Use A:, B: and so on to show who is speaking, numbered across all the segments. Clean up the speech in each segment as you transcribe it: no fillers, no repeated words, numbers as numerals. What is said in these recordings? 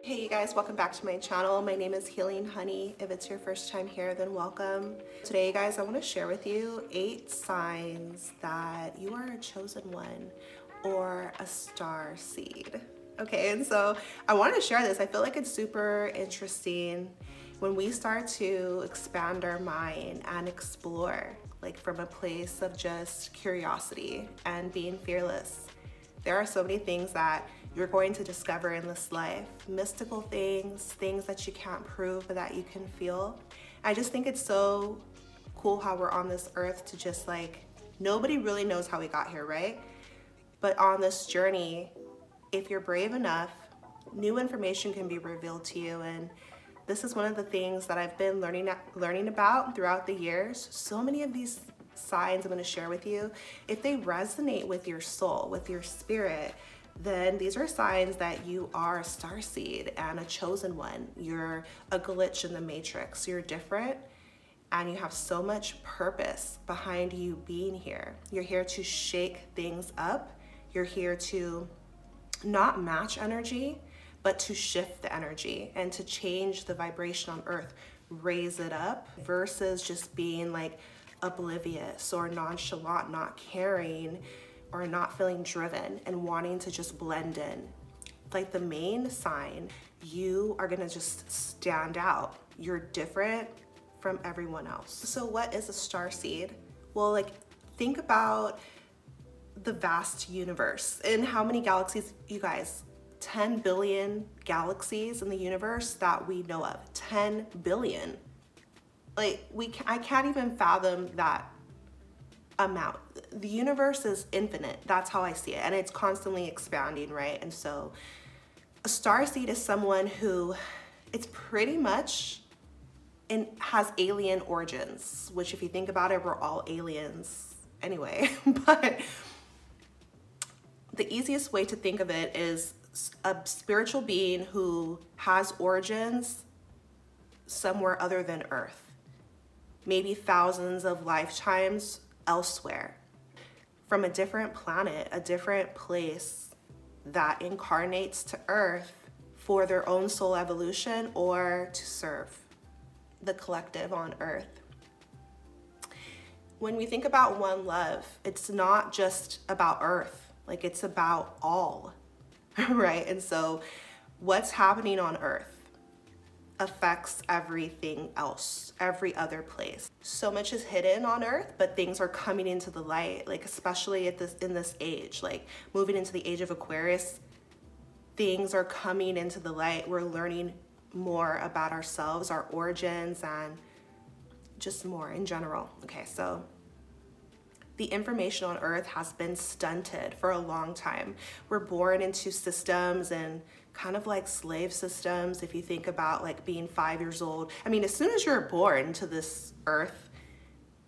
A: Hey you guys, welcome back to my channel. My name is Healing Honey. If it's your first time here, then welcome. Today guys, I want to share with you 8 signs that you are a chosen one or a star seed. Okay, and so I want to share this. I feel like it's super interesting when we start to expand our mind and explore, like from a place of just curiosity and being fearless. There are so many things that you're going to discover in this life. Mystical things, things that you can't prove but that you can feel. I just think it's so cool how we're on this earth to just like, nobody really knows how we got here, right? But on this journey, if you're brave enough, new information can be revealed to you. And this is one of the things that I've been learning about throughout the years. So many of these signs I'm going to share with you, if they resonate with your soul, with your spirit, then these are signs that you are a starseed and a chosen one. You're a glitch in the matrix. You're different and you have so much purpose behind you being here. You're here to shake things up. You're here to not match energy, but to shift the energy and to change the vibration on earth, raise it up versus just being like oblivious or nonchalant, not caring or not feeling driven and wanting to just blend in. Like the main sign, you are gonna just stand out. You're different from everyone else. So what is a starseed? Well, like think about the vast universe and how many galaxies, you guys, 10 billion galaxies in the universe that we know of. 10 billion. Like I can't even fathom that amount. The universe is infinite. That's how I see it. And it's constantly expanding, right? And so a starseed is someone who it's pretty much has alien origins, which if you think about it, we're all aliens anyway. But the easiest way to think of it is a spiritual being who has origins somewhere other than Earth. Maybe thousands of lifetimes elsewhere, from a different planet, a different place that incarnates to Earth for their own soul evolution or to serve the collective on Earth. When we think about one love, it's not just about Earth, like it's about all, right? And so what's happening on Earth affects everything else, every other place. So much is hidden on Earth, but things are coming into the light, like especially in this age, like moving into the age of Aquarius, things are coming into the light. We're learning more about ourselves, our origins, and just more in general. Okay, so the information on Earth has been stunted for a long time. We're born into systems and kind of like slave systems. If you think about like being 5 years old, I mean, as soon as you're born to this earth,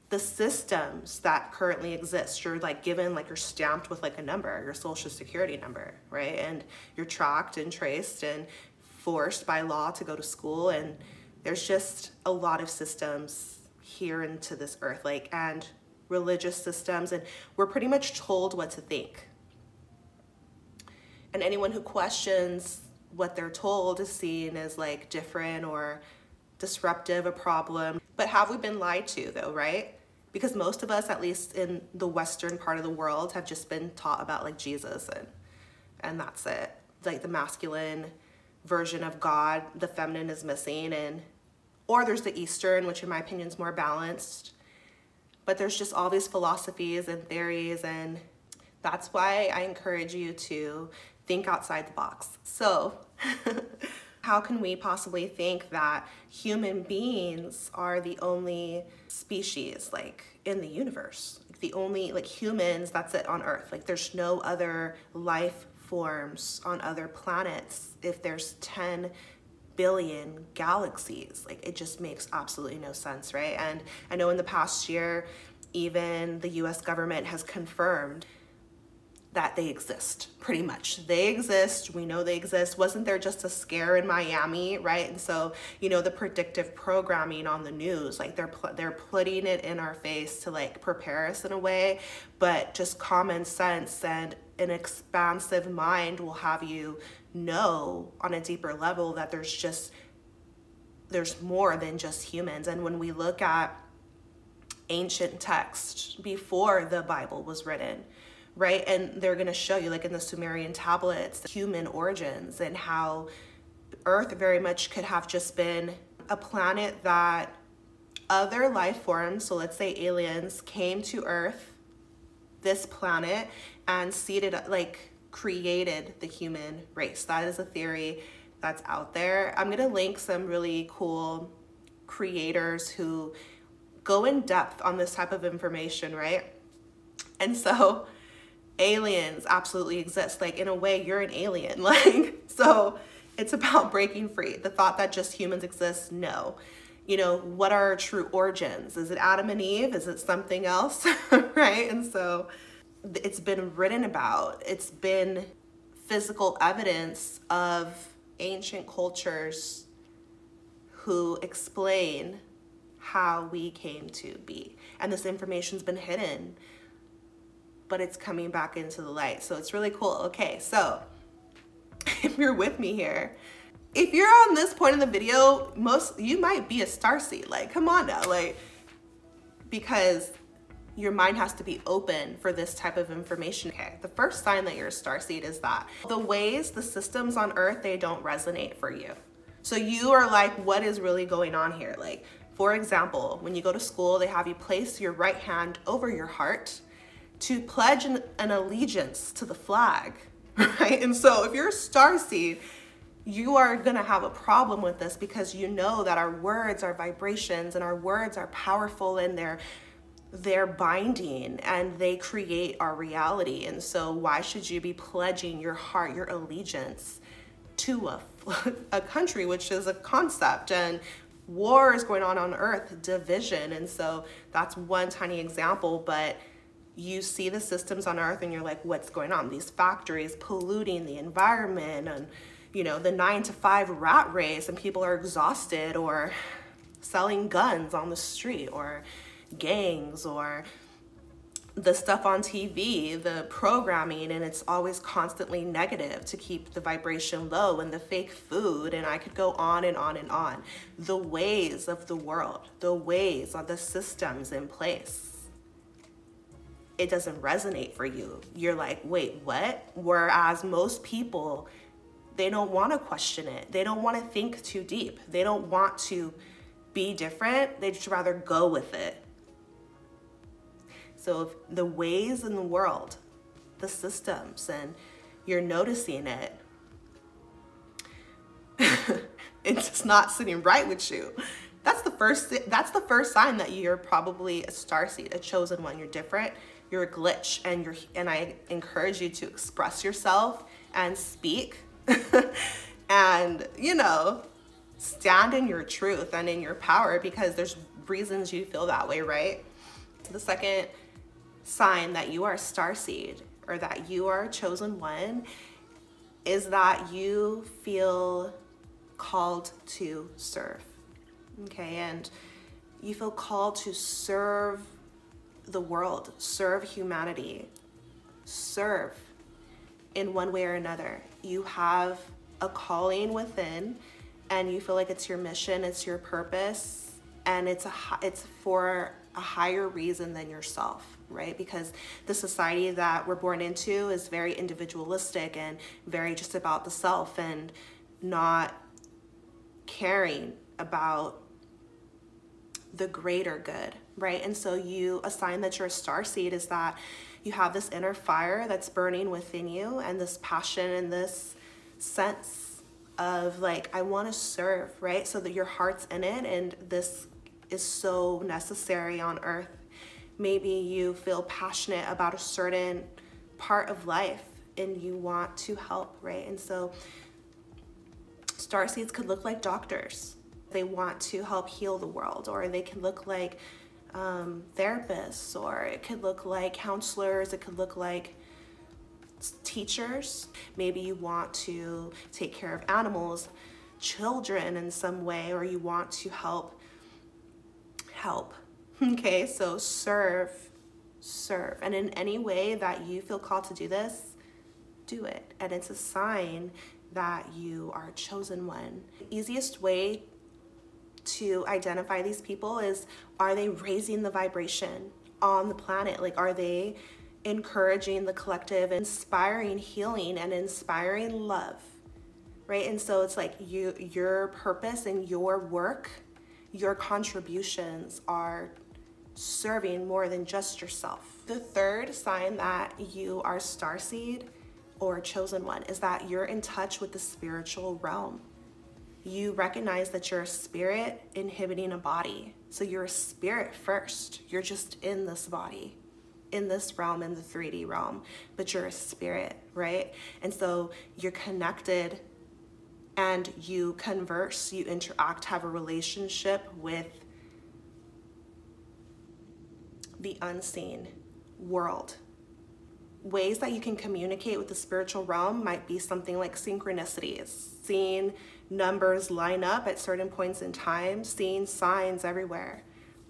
A: the systems that currently exist, you're like given, like you're stamped with like a number, your social security number, right? And you're tracked and traced and forced by law to go to school. And there's just a lot of systems here into this earth, like, and religious systems, and we're pretty much told what to think. And anyone who questions what they're told is seen as like different or disruptive, a problem. But have we been lied to though, right? Because most of us, at least in the Western part of the world, have just been taught about like Jesus and that's it. Like the masculine version of God, the feminine is missing, or there's the Eastern, which in my opinion is more balanced. But there's just all these philosophies and theories, and that's why I encourage you to think outside the box. So how can we possibly think that human beings are the only species like in the universe? Like the only like humans, that's it on Earth. Like there's no other life forms on other planets. If there's 10 billion galaxies, like it just makes absolutely no sense, right? And I know in the past year, even the US government has confirmed that they exist, pretty much. They exist, we know they exist. Wasn't there just a scare in Miami, right? And so, you know, the predictive programming on the news, like they're putting it in our face to like prepare us in a way, but just common sense and an expansive mind will have you know on a deeper level that there's more than just humans. And when we look at ancient texts before the Bible was written, right? And they're going to show you, like in the Sumerian tablets, the human origins and how Earth very much could have just been a planet that other life forms, so let's say aliens, came to Earth, this planet, and created the human race. That is a theory that's out there. I'm going to link some really cool creators who go in depth on this type of information, right? And so aliens absolutely exist. Like in a way, you're an alien. Like, so it's about breaking free. The thought that just humans exist, no. You know, what are our true origins? Is it Adam and Eve? Is it something else? Right? And so it's been written about. It's been physical evidence of ancient cultures who explain how we came to be. And this information's been hidden, but it's coming back into the light. So it's really cool. Okay, so if you're with me here, if you're on this point in the video, you might be a starseed. Like, come on now, like, because your mind has to be open for this type of information. Okay, the first sign that you're a starseed is that the systems on Earth, they don't resonate for you. So you are like, what is really going on here? Like, for example, when you go to school, they have you place your right hand over your heart to pledge an allegiance to the flag, right? And so if you're a starseed, you are gonna have a problem with this because you know that our words are vibrations and our words are powerful and they're binding and they create our reality. And so why should you be pledging your heart, your allegiance to a country, which is a concept, and war is going on Earth, division. And so that's one tiny example, but you see the systems on Earth and you're like, what's going on? These factories polluting the environment, and you know, the 9-to-5 rat race, and people are exhausted, or selling guns on the street, or gangs, or the stuff on TV, the programming, and it's always constantly negative to keep the vibration low, and the fake food, and I could go on and on and on. The ways of the world, the ways of the systems in place, it doesn't resonate for you. You're like, wait, what? Whereas most people, they don't want to question it. They don't want to think too deep. They don't want to be different. They just rather go with it. So if the ways in the world, the systems, and you're noticing it, it's just not sitting right with you. That's the first sign that you're probably a starseed, a chosen one. You're different. You're a glitch, and I encourage you to express yourself and speak, and you know, stand in your truth and in your power, because there's reasons you feel that way, right? The second sign that you are a starseed, or that you are a chosen one, is that you feel called to serve. Okay, and you feel called to serve the world, serve humanity, serve in one way or another. You have a calling within, and you feel like it's your mission, it's your purpose, and it's for a higher reason than yourself, right? Because the society that we're born into is very individualistic and very just about the self, and not caring about the greater good, right? And so a sign that you're a starseed is that you have this inner fire that's burning within you, and this passion and this sense of like, I want to serve, right? So that your heart's in it, and this is so necessary on Earth. Maybe you feel passionate about a certain part of life and you want to help, right? And so starseeds could look like doctors. They want to help heal the world, or they can look like therapists, or it could look like counselors, it could look like teachers. Maybe you want to take care of animals, children in some way, or you want to help. Okay, so serve. And in any way that you feel called to do this, do it. And it's a sign that you are a chosen one. The easiest way to identify these people is, are they raising the vibration on the planet? Like, are they encouraging the collective, inspiring healing and inspiring love, right? And so it's like your purpose and your work, your contributions are serving more than just yourself. The third sign that you are starseed or chosen one is that you're in touch with the spiritual realm. You recognize that you're a spirit inhabiting a body. So you're a spirit first. You're just in this body, in this realm, in the 3D realm, but you're a spirit, right? And so you're connected and you converse, you interact, have a relationship with the unseen world. Ways that you can communicate with the spiritual realm might be something like synchronicities, seeing numbers line up at certain points in time, seeing signs everywhere,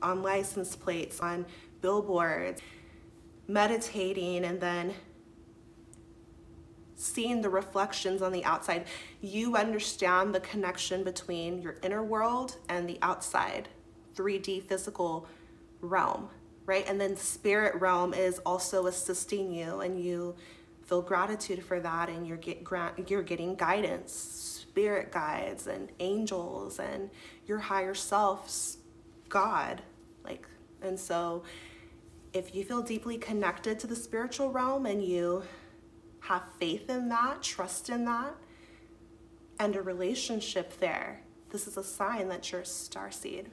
A: on license plates, on billboards, meditating, and then seeing the reflections on the outside. You understand the connection between your inner world and the outside 3D physical realm, right? And then the spirit realm is also assisting you, and you feel gratitude for that, and you're getting guidance, spirit guides and angels and your higher self's God. And so if you feel deeply connected to the spiritual realm and you have faith in that, trust in that, and a relationship there, this is a sign that you're a starseed.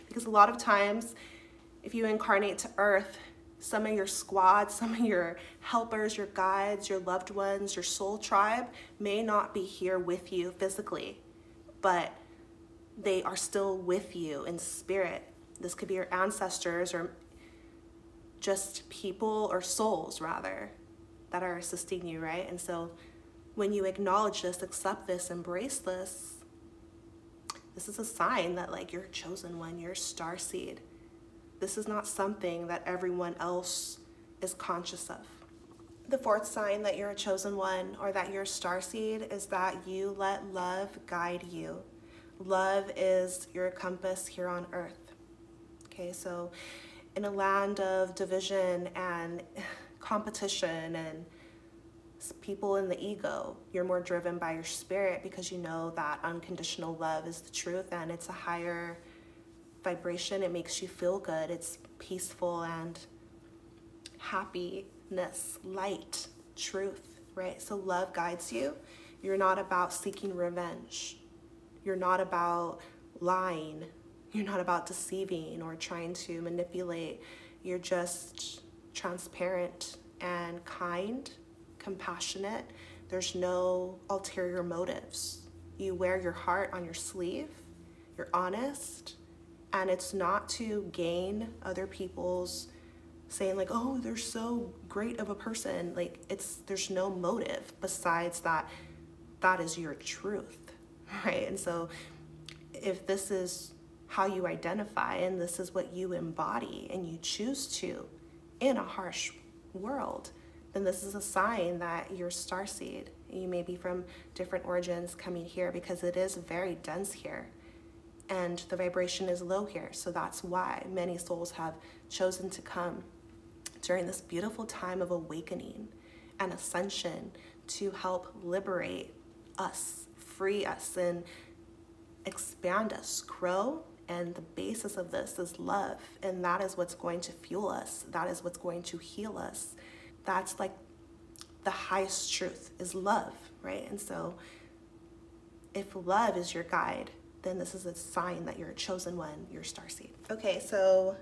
A: Because a lot of times, if you incarnate to Earth, some of your squad, some of your helpers, your guides, your loved ones, your soul tribe may not be here with you physically, but they are still with you in spirit. This could be your ancestors or just people or souls, rather, that are assisting you, right? And so when you acknowledge this, accept this, embrace this, this is a sign that like you're a chosen one, you're a starseed. This is not something that everyone else is conscious of. The fourth sign that you're a chosen one or that you're a starseed is that you let love guide you. Love is your compass here on Earth. Okay, so in a land of division and competition and people in the ego, you're more driven by your spirit because you know that unconditional love is the truth and it's a higher vibration. It makes you feel good. It's peaceful and happiness, light, truth, right? So love guides you. You're not about seeking revenge. You're not about lying. You're not about deceiving or trying to manipulate. You're just transparent and kind, compassionate. There's no ulterior motives. You wear your heart on your sleeve. You're honest. And it's not to gain other people's saying like, oh, they're so great of a person. Like there's no motive besides that is your truth, right? And so if this is how you identify and this is what you embody and you choose to in a harsh world, then this is a sign that you're starseed. You may be from different origins coming here because it is very dense here and the vibration is low here. So that's why many souls have chosen to come during this beautiful time of awakening and ascension to help liberate us, free us, and expand us, grow. And the basis of this is love. And that is what's going to fuel us. That is what's going to heal us. That's like the highest truth is love, right? And so if love is your guide, then this is a sign that you're a chosen one, you're a starseed. Okay, so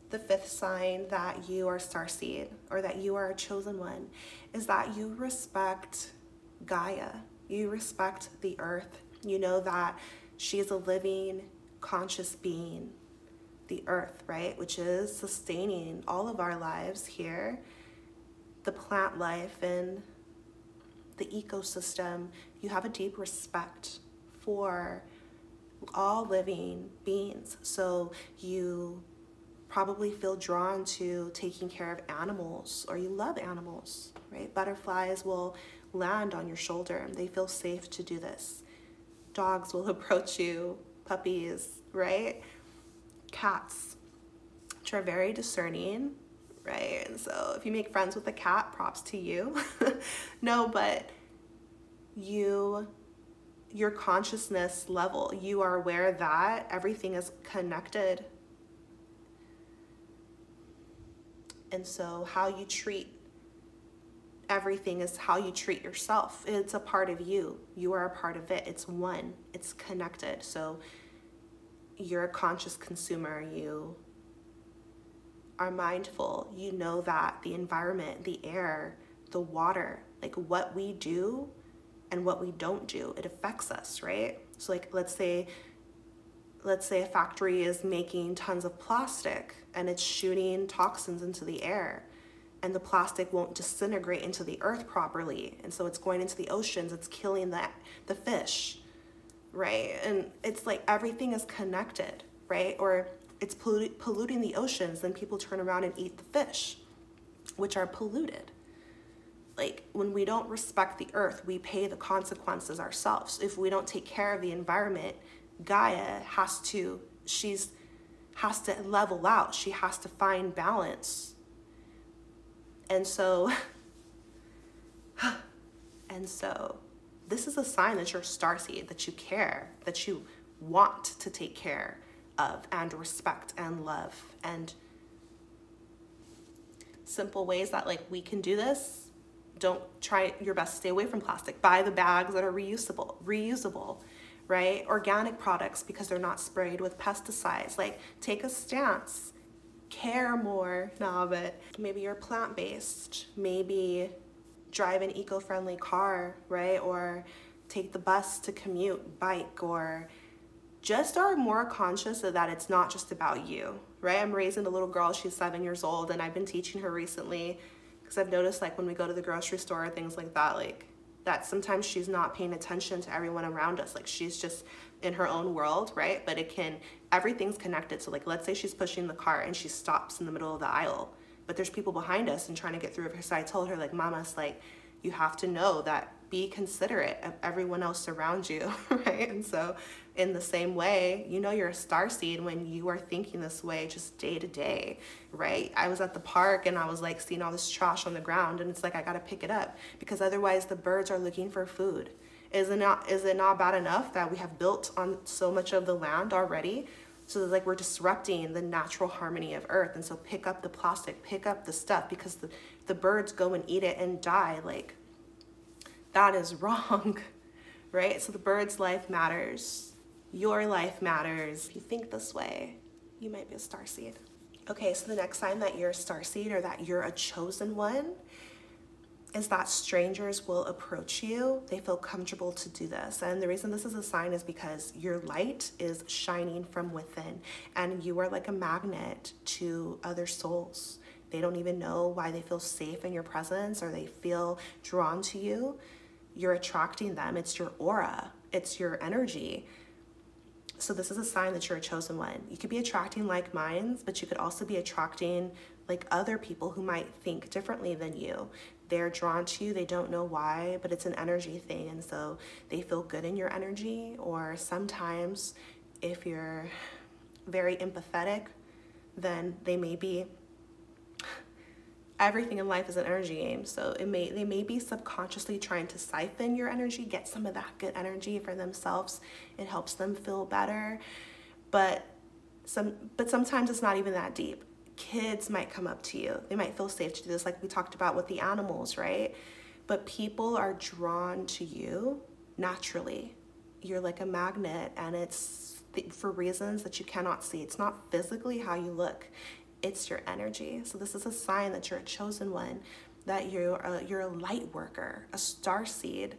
A: the fifth sign that you are starseed or that you are a chosen one is that you respect Gaia. You respect the earth. You know that she is a living, conscious being, the earth, right? Which is sustaining all of our lives here. the plant life and the ecosystem. You have a deep respect for all living beings. So you probably feel drawn to taking care of animals, or you love animals, right? Butterflies will land on your shoulder and they feel safe to do this. Dogs will approach you, puppies, right? Cats, which are very discerning, right? And so if you make friends with a cat, props to you. No, but your consciousness level, you are aware that everything is connected. And so how you treat everything is how you treat yourself. It's a part of you. You are a part of it. It's one. It's connected. So you're a conscious consumer. You are mindful. You know that the environment, the air, the water, like what we do and what we don't do, it affects us, right? So like, let's say a factory is making tons of plastic and it's shooting toxins into the air, and the plastic won't disintegrate into the earth properly. And so it's going into the oceans, it's killing the fish, right? And it's like everything is connected, right? Or it's polluting the oceans, then people turn around and eat the fish, which are polluted. Like when we don't respect the earth, we pay the consequences ourselves. If we don't take care of the environment, Gaia has to level out. She has to find balance. And so this is a sign that you're a starseed, that you care, that you want to take care of and respect and love. And simple ways that like we can do this: don't try your best to stay away from plastic. Buy the bags that are reusable, right? Organic products because they're not sprayed with pesticides. Like take a stance. Care more. No, but maybe you're plant-based. Maybe drive an eco-friendly car, right? Or take the bus to commute, bike, or just are more conscious of that it's not just about you, right? I'm raising a little girl, she's 7 years old, and I've been teaching her recently because I've noticed like when we go to the grocery store, things like that, like that sometimes she's not paying attention to everyone around us. Like she's just in her own world, right? But everything's connected. So like, let's say she's pushing the cart and she stops in the middle of the aisle, but there's people behind us and trying to get through her. So I told her like, Mama's like, you have to know that, be considerate of everyone else around you, right? And so in the same way, you know you're a starseed when you are thinking this way just day to day, right? I was at the park and I was like seeing all this trash on the ground, and it's like I gotta pick it up because otherwise the birds are looking for food. Is it not bad enough that we have built on so much of the land already? So like we're disrupting the natural harmony of Earth. And so pick up the plastic, pick up the stuff, because the birds go and eat it and die. Like that is wrong, right? So the bird's life matters. Your life matters. If you think this way, you might be a starseed. Okay, so the next sign that you're a starseed, or that you're a chosen one, is that strangers will approach you. They feel comfortable to do this. And the reason this is a sign is because your light is shining from within, and you are like a magnet to other souls. They don't even know why they feel safe in your presence, or they feel drawn to you. You're attracting them. It's your aura. It's your energy. So this is a sign that you're a chosen one. You could be attracting like minds, but you could also be attracting like other people who might think differently than you. They're drawn to you. They don't know why, but it's an energy thing. And so they feel good in your energy. Or sometimes if you're very empathetic, then they may be, everything in life is an energy game. So they may be subconsciously trying to siphon your energy, get some of that good energy for themselves. It helps them feel better. But sometimes it's not even that deep. Kids might come up to you. They might feel safe to do this, like we talked about with the animals, right? But people are drawn to you naturally. You're like a magnet, and it's for reasons that you cannot see. It's not physically how you look. It's your energy. So this is a sign that you're a chosen one, that you're a light worker, a starseed.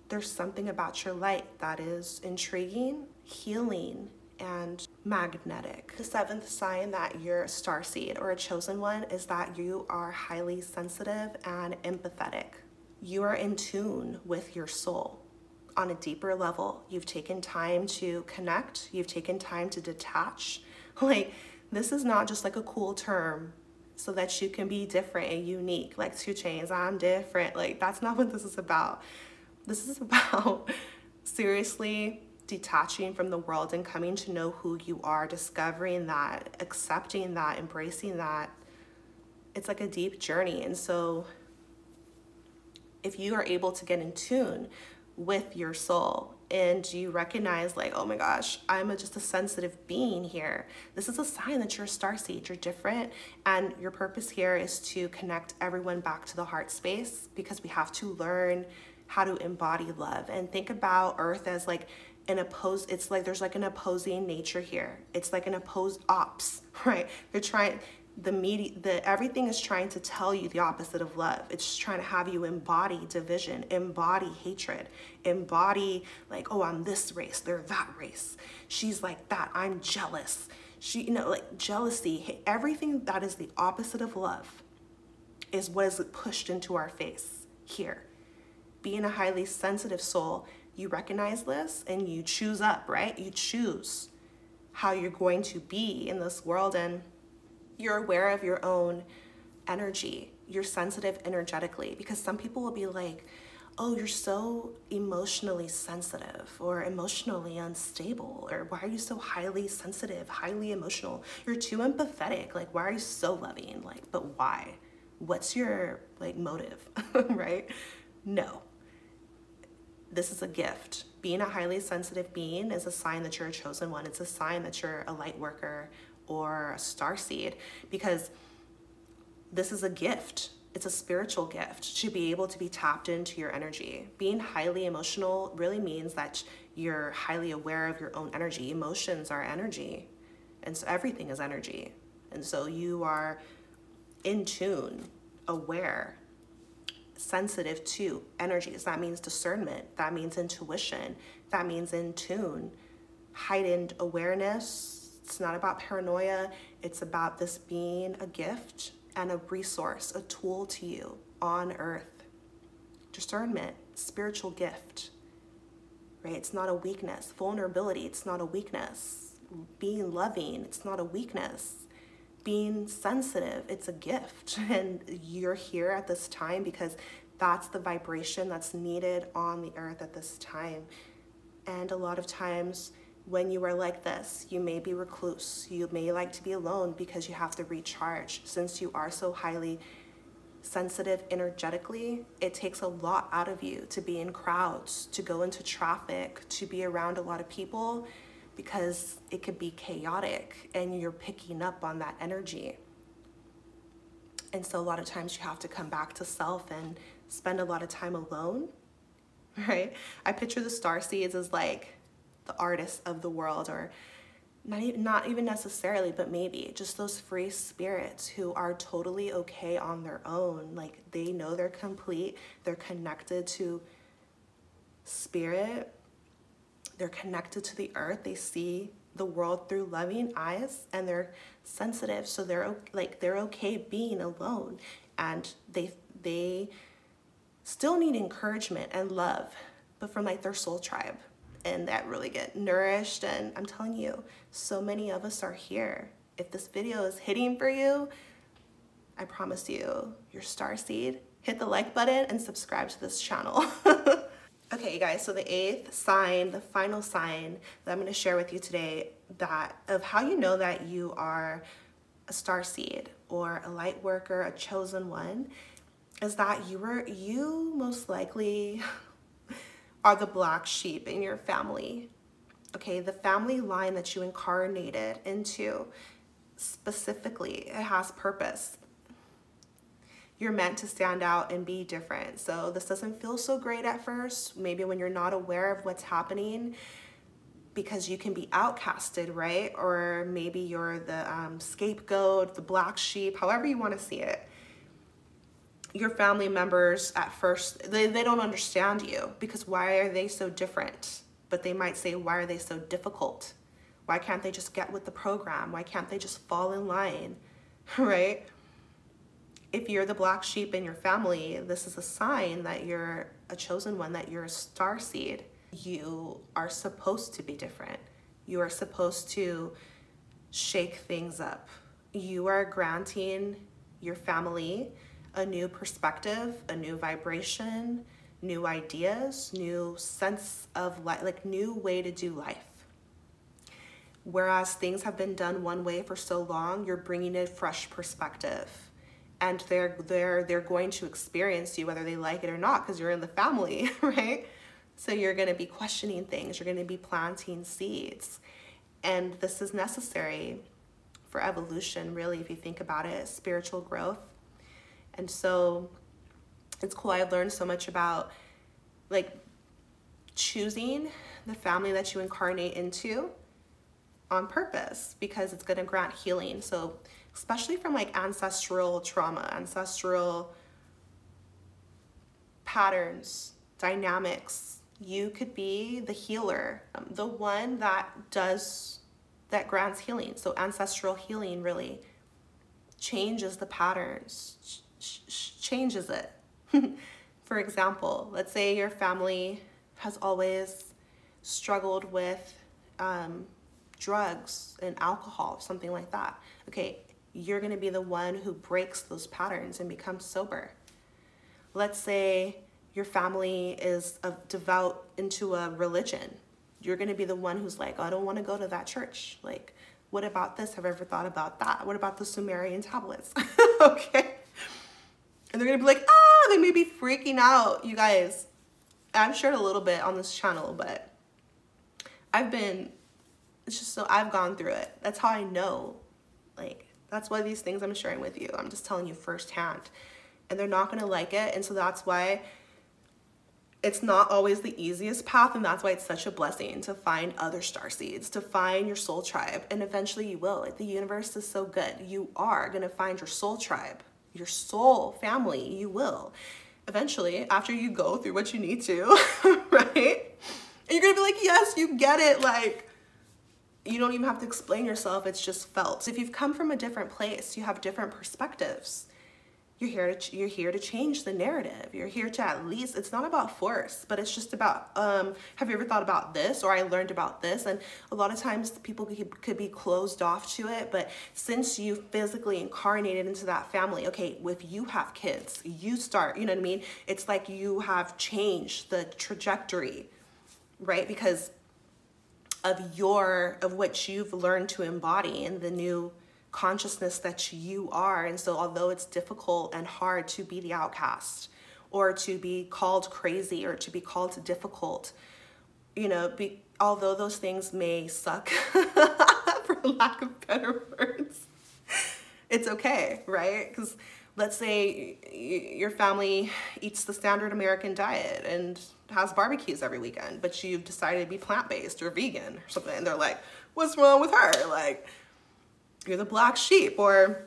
A: There's something about your light that is intriguing, healing, and magnetic. The seventh sign that you're a starseed or a chosen one is that you are highly sensitive and empathetic. You are in tune with your soul on a deeper level. You've taken time to connect. You've taken time to detach. Like, this is not just like a cool term so that you can be different and unique. Like 2 Chainz, I'm different. Like, that's not what this is about. This is about seriously detaching from the world and coming to know who you are, discovering that, accepting that, embracing that. It's like a deep journey. And so if you are able to get in tune with your soul and you recognize like, oh my gosh, I'm just a sensitive being here, this is a sign that you're a starseed. You're different, and your purpose here is to connect everyone back to the heart space, because we have to learn how to embody love. And think about Earth as like it's like there's like an opposing nature here. It's like an opposed ops, right? They're trying, everything is trying to tell you the opposite of love. It's trying to have you embody division, embody hatred, embody like, oh, I'm this race, they're that race. She's like that, I'm jealous. Like jealousy, everything that is the opposite of love is what is pushed into our face here. Being a highly sensitive soul, you recognize this and you choose up, right? You choose how you're going to be in this world, and you're aware of your own energy. You're sensitive energetically, because some people will be like, oh, you're so emotionally sensitive or emotionally unstable, or why are you so highly sensitive, highly emotional? You're too empathetic. Like, why are you so loving? Like, but why? What's your like motive, right? No. This is a gift. Being a highly sensitive being is a sign that you're a chosen one. It's a sign that you're a light worker or a starseed, because this is a gift. It's a spiritual gift to be able to be tapped into your energy. Being highly emotional really means that you're highly aware of your own energy. Emotions are energy, and so everything is energy. And so you are in tune, aware, sensitive to energies. That means discernment. That means intuition. That means in tune, heightened awareness. It's not about paranoia. It's about this being a gift and a resource, a tool to you on earth. Discernment, spiritual gift, right? It's not a weakness. Vulnerability, it's not a weakness. Being loving, it's not a weakness. Being sensitive, it's a gift. And you're here at this time because that's the vibration that's needed on the earth at this time. And a lot of times when you are like this, you may be recluse. You may like to be alone because you have to recharge. Since you are so highly sensitive energetically, it takes a lot out of you to be in crowds, to go into traffic, to be around a lot of people, because it could be chaotic and you're picking up on that energy. And so a lot of times you have to come back to self and spend a lot of time alone, right? I picture the starseeds as like the artists of the world, or not even necessarily, but maybe just those free spirits who are totally okay on their own. Like, they know they're complete, they're connected to spirit, they're connected to the earth, they see the world through loving eyes, and they're sensitive, so they're okay being alone, and they still need encouragement and love, but from like their soul tribe, and that really get nourished. And I'm telling you, so many of us are here. If this video is hitting for you, I promise you, your starseed, hit the like button and subscribe to this channel. Okay, you guys, so the 8th sign, the final sign that I'm going to share with you today, that of how you know that you are a starseed or a light worker, a chosen one, is that you most likely are the black sheep in your family. Okay, the family line that you incarnated into, specifically, it has purpose. You're meant to stand out and be different. So this doesn't feel so great at first, maybe when you're not aware of what's happening, because you can be outcasted, right? Or maybe you're the scapegoat, the black sheep, however you want to see it. Your family members at first, they don't understand you, because why are they so different? But they might say, why are they so difficult? Why can't they just get with the program? Why can't they just fall in line, right? If you're the black sheep in your family, this is a sign that you're a chosen one, that you're a starseed. You are supposed to be different. You are supposed to shake things up. You are granting your family a new perspective, a new vibration, new ideas, new sense of life, like new way to do life. Whereas things have been done one way for so long, you're bringing a fresh perspective. And they're going to experience you whether they like it or not, because you're in the family, right? So you're going to be questioning things. You're going to be planting seeds. And this is necessary for evolution, really, if you think about it, spiritual growth. And so it's cool. I've learned so much about like choosing the family that you incarnate into on purpose, because it's going to grant healing. So especially from like ancestral trauma, ancestral patterns, dynamics, you could be the healer, the one that grants healing. So ancestral healing really changes the patterns, changes it. For example, let's say your family has always struggled with drugs and alcohol, something like that. Okay, you're going to be the one who breaks those patterns and becomes sober. Let's say your family is devout into a religion. You're going to be the one who's like, oh, I don't want to go to that church. Like, what about this? Have I ever thought about that? What about the Sumerian tablets? Okay. And they're going to be like, oh, they may be freaking out. You guys, I've shared a little bit on this channel, but it's just so I've gone through it. That's how I know. Like, that's why these things I'm sharing with you, I'm just telling you firsthand. And they're not going to like it. And so that's why it's not always the easiest path. And that's why it's such a blessing to find other starseeds, to find your soul tribe. And eventually you will. Like, the universe is so good. You are going to find your soul tribe, your soul family. You will. Eventually, after you go through what you need to, right? And you're going to be like, yes, you get it. Like, you don't even have to explain yourself. It's just felt. If you've come from a different place, you have different perspectives. You're here to change the narrative. You're here to, at least, it's not about force, but it's just about, have you ever thought about this? Or I learned about this. And a lot of times people could be closed off to it. But since you physically incarnated into that family, okay, if you have kids, you start, you know what I mean? It's like you have changed the trajectory, right? Because of what you've learned to embody in the new consciousness that you are. And so although it's difficult and hard to be the outcast, or to be called crazy, or to be called difficult, you know, although those things may suck, for lack of better words, it's okay, right? Because let's say your family eats the standard American diet and has barbecues every weekend, but you've decided to be plant-based or vegan or something, and they're like, what's wrong with her? Like, you're the black sheep. Or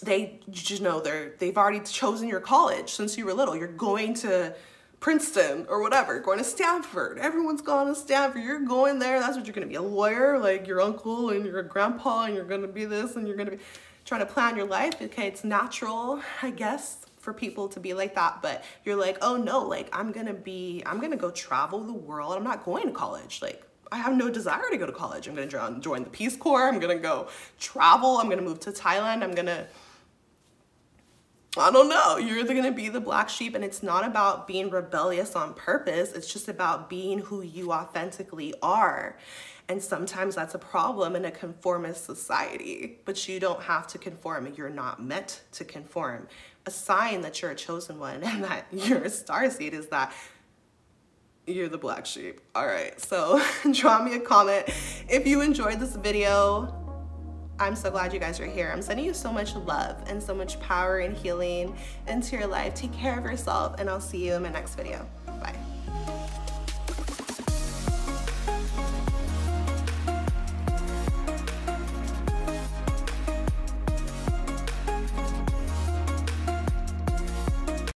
A: they've already chosen your college since you were little. You're going to Princeton or whatever, going to Stanford. Everyone's gone to Stanford. You're going there. That's what you're going to be, a lawyer, like your uncle and your grandpa, and you're going to be this, and you're going to be trying to plan your life. Okay, it's natural, I guess, for people to be like that, but you're like, oh no, like I'm gonna go travel the world. I'm not going to college. Like, I have no desire to go to college. I'm gonna join the Peace Corps. I'm gonna go travel. I'm gonna move to Thailand. I don't know. You're either gonna be the black sheep, and it's not about being rebellious on purpose. It's just about being who you authentically are. And sometimes that's a problem in a conformist society, but you don't have to conform. You're not meant to conform. A sign that you're a chosen one and that you're a starseed is that you're the black sheep. All right, so drop me a comment if you enjoyed this video. I'm so glad you guys are here. I'm sending you so much love and so much power and healing into your life. Take care of yourself, and I'll see you in my next video. Bye.